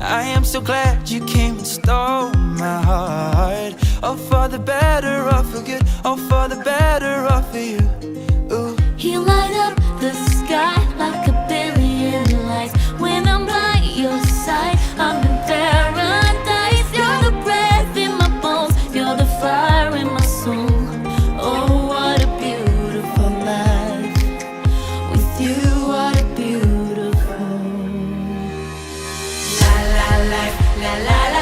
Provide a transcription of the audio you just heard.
I am so glad you came and stole my heart. Oh, for the better or for good, oh, for the better or for you. Ooh. You light up the sky like a billion lights. When I'm by your side, I'm in paradise. You're the breath in my bones, you're the fire in my soul. Oh, what a beautiful life. With you, what a beautiful. La la life, la la la.